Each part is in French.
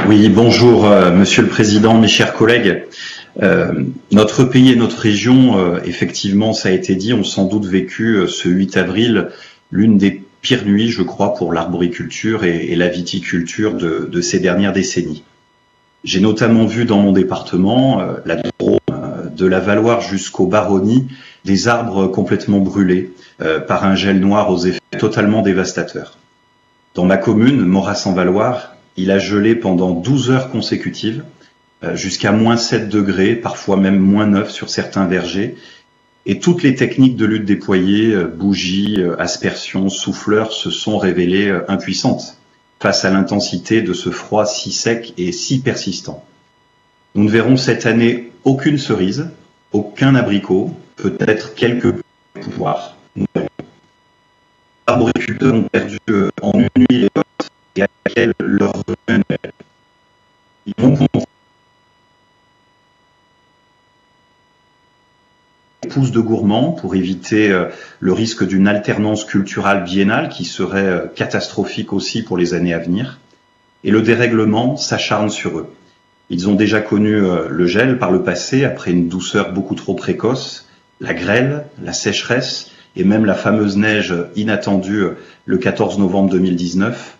Oui, bonjour Monsieur le Président, mes chers collègues. Notre pays et notre région, effectivement, ça a été dit, ont sans doute vécu ce 8 avril l'une des pires nuits, je crois, pour l'arboriculture et la viticulture de ces dernières décennies. J'ai notamment vu dans mon département, la Drôme, de la Valloire jusqu'au Baronnie, des arbres complètement brûlés par un gel noir aux effets totalement dévastateurs. Dans ma commune, Moras-en-Valloire, il a gelé pendant 12 heures consécutives, jusqu'à -7 degrés, parfois même -9 sur certains vergers. Et toutes les techniques de lutte déployées, bougies, aspersions, souffleurs, se sont révélées impuissantes face à l'intensité de ce froid si sec et si persistant. Nous ne verrons cette année aucune cerise, aucun abricot, peut-être quelques poires. Les arboriculteurs ont perdu en une nuit les potes et à laquelle leur revenu annuel. Ils vont compter des pousses de gourmands pour éviter le risque d'une alternance culturelle biennale qui serait catastrophique aussi pour les années à venir. Et le dérèglement s'acharne sur eux. Ils ont déjà connu le gel par le passé, après une douceur beaucoup trop précoce, la grêle, la sécheresse et même la fameuse neige inattendue le 14 novembre 2019.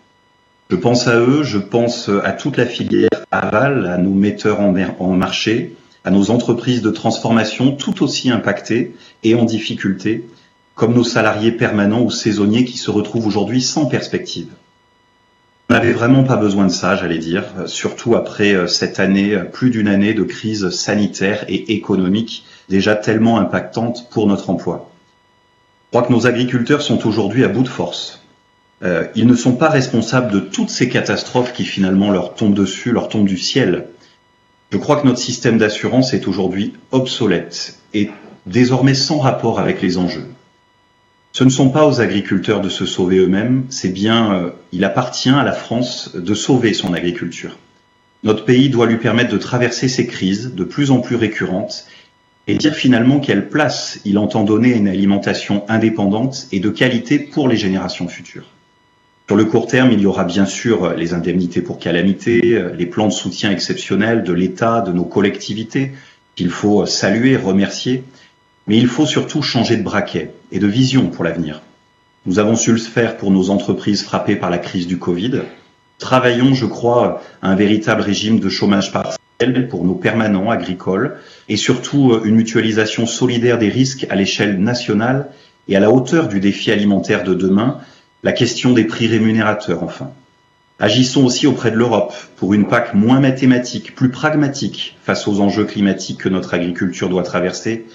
Je pense à eux, je pense à toute la filière aval, à nos metteurs en marché, à nos entreprises de transformation tout aussi impactées et en difficulté, comme nos salariés permanents ou saisonniers qui se retrouvent aujourd'hui sans perspective. On n'avait vraiment pas besoin de ça, j'allais dire, surtout après cette année, plus d'une année de crise sanitaire et économique déjà tellement impactante pour notre emploi. Je crois que nos agriculteurs sont aujourd'hui à bout de force. Ils ne sont pas responsables de toutes ces catastrophes qui finalement leur tombent dessus, leur tombent du ciel. Je crois que notre système d'assurance est aujourd'hui obsolète et désormais sans rapport avec les enjeux. Ce ne sont pas aux agriculteurs de se sauver eux-mêmes, c'est bien, il appartient à la France de sauver son agriculture. Notre pays doit lui permettre de traverser ces crises de plus en plus récurrentes et dire finalement quelle place il entend donner à une alimentation indépendante et de qualité pour les générations futures. Sur le court terme, il y aura bien sûr les indemnités pour calamité, les plans de soutien exceptionnels de l'État, de nos collectivités, qu'il faut saluer, remercier. Mais il faut surtout changer de braquet et de vision pour l'avenir. Nous avons su le faire pour nos entreprises frappées par la crise du Covid. Travaillons, je crois, à un véritable régime de chômage partiel pour nos permanents agricoles et surtout une mutualisation solidaire des risques à l'échelle nationale et à la hauteur du défi alimentaire de demain, la question des prix rémunérateurs enfin. Agissons aussi auprès de l'Europe pour une PAC moins mathématique, plus pragmatique face aux enjeux climatiques que notre agriculture doit traverser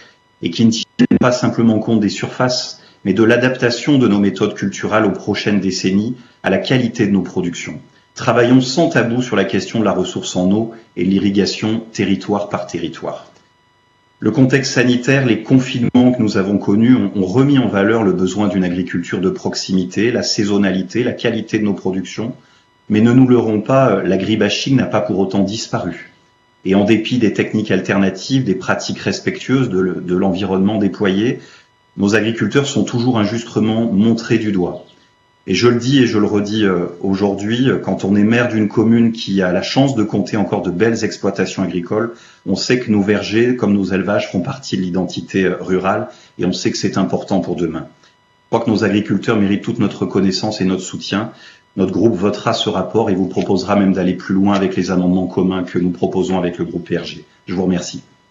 et qui ne tiennent pas simplement compte des surfaces, mais de l'adaptation de nos méthodes culturelles aux prochaines décennies à la qualité de nos productions. Travaillons sans tabou sur la question de la ressource en eau et l'irrigation territoire par territoire. Le contexte sanitaire, les confinements que nous avons connus ont remis en valeur le besoin d'une agriculture de proximité, la saisonnalité, la qualité de nos productions, mais ne nous leurrons pas, l'agribashing n'a pas pour autant disparu. Et en dépit des techniques alternatives, des pratiques respectueuses de l'environnement déployé, nos agriculteurs sont toujours injustement montrés du doigt. Et je le dis et je le redis aujourd'hui, quand on est maire d'une commune qui a la chance de compter encore de belles exploitations agricoles, on sait que nos vergers, comme nos élevages, font partie de l'identité rurale et on sait que c'est important pour demain. Je crois que nos agriculteurs méritent toute notre reconnaissance et notre soutien. Notre groupe votera ce rapport et vous proposera même d'aller plus loin avec les amendements communs que nous proposons avec le groupe PRG. Je vous remercie.